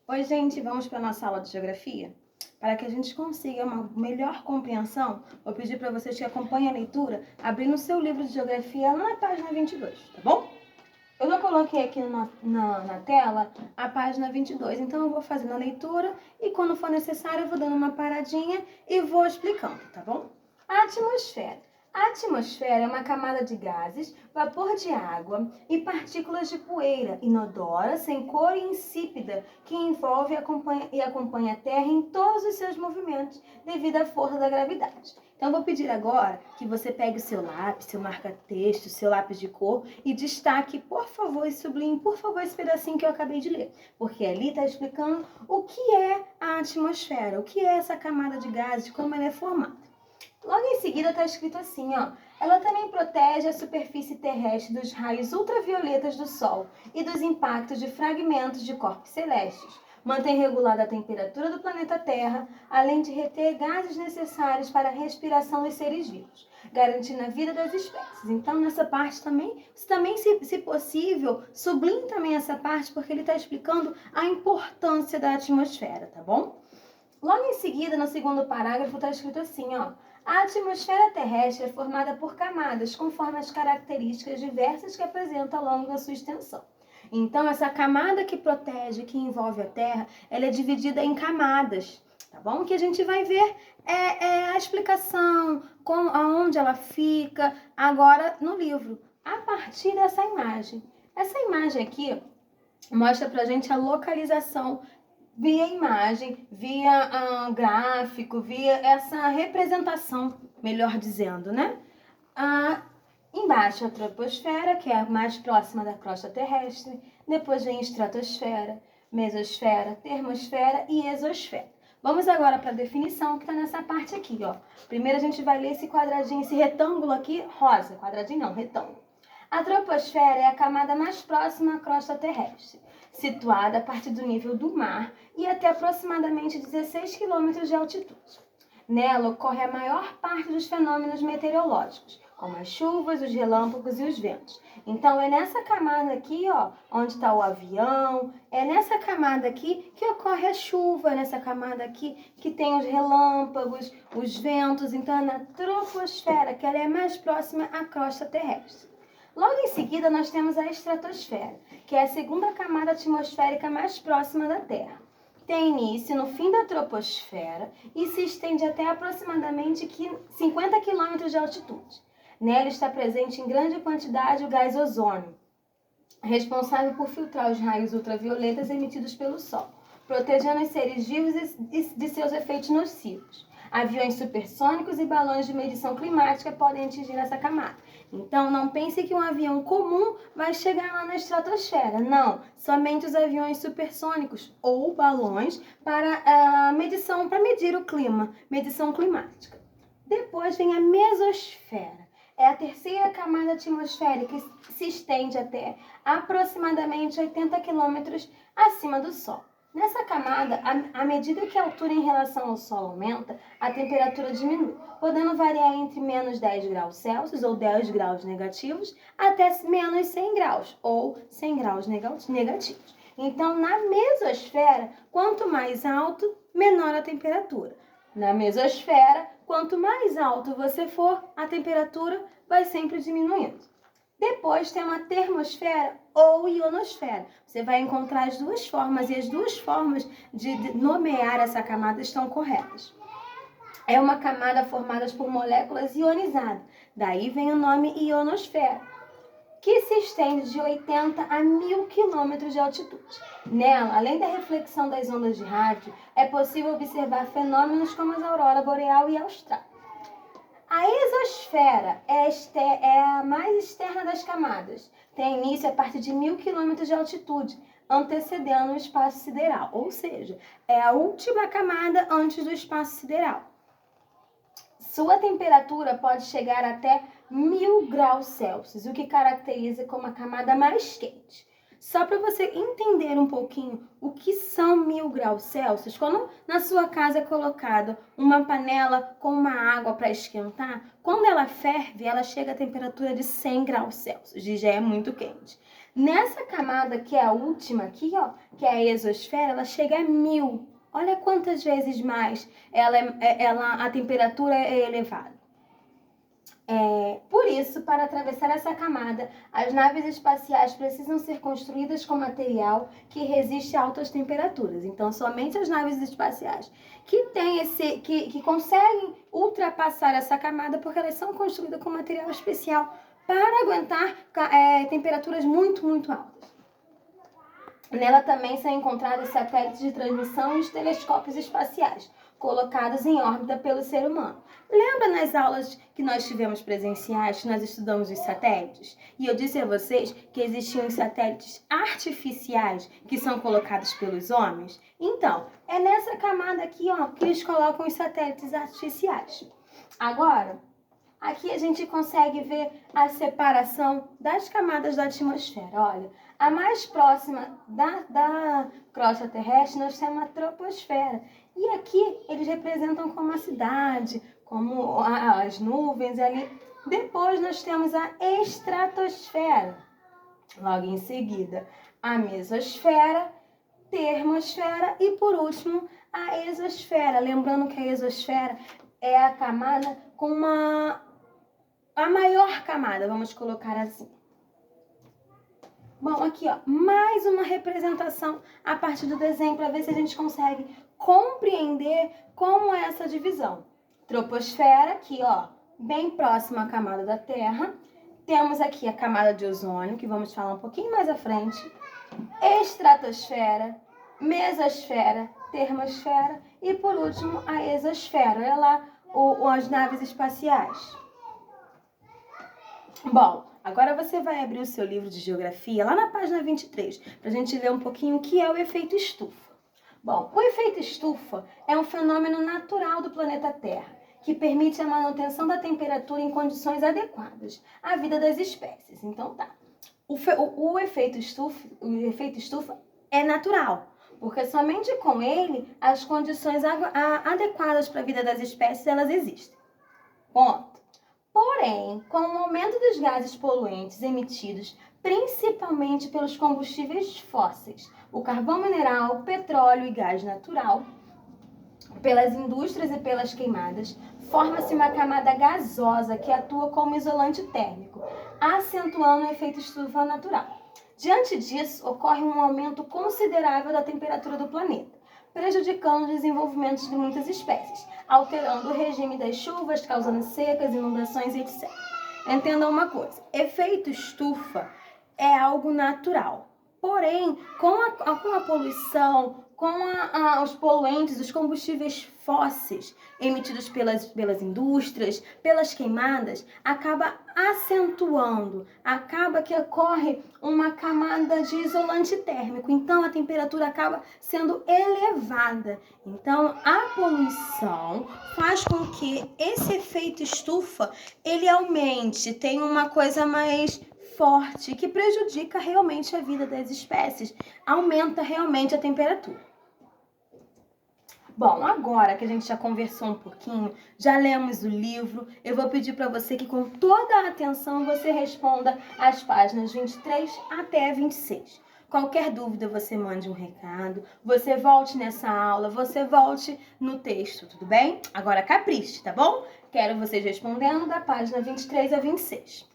Oi, gente, vamos para a nossa aula de geografia? Para que a gente consiga uma melhor compreensão, vou pedir para vocês que acompanhem a leitura, abrindo o seu livro de geografia lá na página 22, tá bom? Eu já coloquei aqui na tela a página 22, então eu vou fazendo a leitura e quando for necessário eu vou dando uma paradinha e vou explicando, tá bom? A atmosfera. A atmosfera é uma camada de gases, vapor de água e partículas de poeira inodora, sem cor e insípida, que envolve e acompanha a Terra em todos os seus movimentos devido à força da gravidade. Então, vou pedir agora que você pegue o seu lápis, seu marca-texto, seu lápis de cor e destaque, por favor, e sublinhe, por favor, esse pedacinho que eu acabei de ler, porque ali está explicando o que é a atmosfera, o que é essa camada de gases, como ela é formada. Logo em seguida está escrito assim, ó. Ela também protege a superfície terrestre dos raios ultravioletas do Sol e dos impactos de fragmentos de corpos celestes. Mantém regulada a temperatura do planeta Terra, além de reter gases necessários para a respiração dos seres vivos, garantindo a vida das espécies. Então, nessa parte também, se possível, sublinhe também essa parte, porque ele está explicando a importância da atmosfera, tá bom? Logo em seguida, no segundo parágrafo, está escrito assim, ó. A atmosfera terrestre é formada por camadas, conforme as características diversas que apresenta ao longo da sua extensão. Então, essa camada que protege, que envolve a Terra, ela é dividida em camadas, tá bom? Que a gente vai ver a explicação, aonde ela fica, agora no livro, a partir dessa imagem. Essa imagem aqui mostra pra gente a localização via imagem, via gráfico, via essa representação, melhor dizendo, né? Embaixo a troposfera, que é a mais próxima da crosta terrestre, depois vem estratosfera, mesosfera, termosfera e exosfera. Vamos agora para a definição que está nessa parte aqui, ó. Primeiro a gente vai ler esse quadradinho, esse retângulo aqui, rosa. Quadradinho não, retângulo. A troposfera é a camada mais próxima à crosta terrestre, situada a partir do nível do mar e até aproximadamente 16 quilômetros de altitude. Nela ocorre a maior parte dos fenômenos meteorológicos, como as chuvas, os relâmpagos e os ventos. Então é nessa camada aqui, ó, onde está o avião, é nessa camada aqui que ocorre a chuva, é nessa camada aqui que tem os relâmpagos, os ventos. Então é na troposfera que ela é mais próxima à crosta terrestre. Logo em seguida, nós temos a estratosfera, que é a segunda camada atmosférica mais próxima da Terra. Tem início no fim da troposfera e se estende até aproximadamente 50 quilômetros de altitude. Nela está presente em grande quantidade o gás ozônio, responsável por filtrar os raios ultravioletas emitidos pelo Sol, protegendo os seres vivos de seus efeitos nocivos. Aviões supersônicos e balões de medição climática podem atingir essa camada. Então, não pense que um avião comum vai chegar lá na estratosfera. Não, somente os aviões supersônicos ou balões para medição, para medir o clima, medição climática. Depois vem a mesosfera. É a terceira camada atmosférica que se estende até aproximadamente 80 quilômetros acima do Sol. Nessa camada, à medida que a altura em relação ao Sol aumenta, a temperatura diminui, podendo variar entre menos 10 graus Celsius ou 10 graus negativos até menos 100 graus ou 100 graus negativos. Então, na mesosfera, quanto mais alto, menor a temperatura. Na mesosfera, quanto mais alto você for, a temperatura vai sempre diminuindo. Depois tem uma termosfera ou ionosfera. Você vai encontrar as duas formas e as duas formas de nomear essa camada estão corretas. É uma camada formada por moléculas ionizadas. Daí vem o nome ionosfera, que se estende de 80 a 1000 quilômetros de altitude. Nela, além da reflexão das ondas de rádio, é possível observar fenômenos como a aurora boreal e austral. A exosfera é a mais externa das camadas. Tem início a partir de 1000 quilômetros de altitude, antecedendo o espaço sideral, ou seja, é a última camada antes do espaço sideral. Sua temperatura pode chegar até 1000 graus Celsius, o que caracteriza como a camada mais quente. Só para você entender um pouquinho o que são 1000 graus Celsius, quando na sua casa é colocada uma panela com uma água para esquentar, quando ela ferve, ela chega a temperatura de 100 graus Celsius, e já é muito quente. Nessa camada, que é a última aqui, ó, que é a exosfera, ela chega a 1000. Olha quantas vezes mais a temperatura é elevada. Por isso, para atravessar essa camada, as naves espaciais precisam ser construídas com material que resiste a altas temperaturas. Então, somente as naves espaciais que conseguem ultrapassar essa camada, porque elas são construídas com material especial para aguentar temperaturas muito, muito altas. Nela também são encontrados satélites de transmissão e os telescópios espaciais, colocados em órbita pelo ser humano. Lembra nas aulas que nós tivemos presenciais, que nós estudamos os satélites? E eu disse a vocês que existiam os satélites artificiais que são colocados pelos homens? Então, é nessa camada aqui, ó, que eles colocam os satélites artificiais. Agora, aqui a gente consegue ver a separação das camadas da atmosfera. Olha, a mais próxima da crosta terrestre nós temos a troposfera. E aqui eles representam como a cidade, como as nuvens ali. Depois nós temos a estratosfera. Logo em seguida, a mesosfera, termosfera e, por último, a exosfera. Lembrando que a exosfera é a camada com a maior camada, vamos colocar assim. Bom, aqui, ó, mais uma representação a partir do desenho para ver se a gente consegue compreender como é essa divisão. Troposfera, aqui, ó, bem próxima à camada da Terra. Temos aqui a camada de ozônio, que vamos falar um pouquinho mais à frente. Estratosfera, mesosfera, termosfera e, por último, a exosfera. Olha lá as naves espaciais. Bom, agora você vai abrir o seu livro de geografia lá na página 23, para a gente ver um pouquinho o que é o efeito estufa. Bom, o efeito estufa é um fenômeno natural do planeta Terra, que permite a manutenção da temperatura em condições adequadas à vida das espécies. Então tá, o efeito estufa é natural, porque somente com ele as condições adequadas para a vida das espécies elas existem. Ponto. Porém, com o aumento dos gases poluentes emitidos principalmente pelos combustíveis fósseis, o carvão mineral, o petróleo e gás natural, pelas indústrias e pelas queimadas, forma-se uma camada gasosa que atua como isolante térmico, acentuando o efeito estufa natural. Diante disso, ocorre um aumento considerável da temperatura do planeta, prejudicando o desenvolvimento de muitas espécies, alterando o regime das chuvas, causando secas, inundações, etc. Entenda uma coisa, efeito estufa é algo natural. Porém, com a poluição, com os poluentes, os combustíveis fósseis emitidos pelas indústrias, pelas queimadas, acaba acentuando, acaba que ocorre uma camada de isolante térmico. Então, a temperatura acaba sendo elevada. Então, a poluição faz com que esse efeito estufa, ele aumente, tenha uma coisa mais forte, que prejudica realmente a vida das espécies, aumenta realmente a temperatura. Bom, agora que a gente já conversou um pouquinho, já lemos o livro, eu vou pedir para você que com toda a atenção você responda as páginas 23 até 26. Qualquer dúvida você mande um recado, você volte nessa aula, você volte no texto, tudo bem? Agora capriche, tá bom? Quero vocês respondendo da página 23 a 26.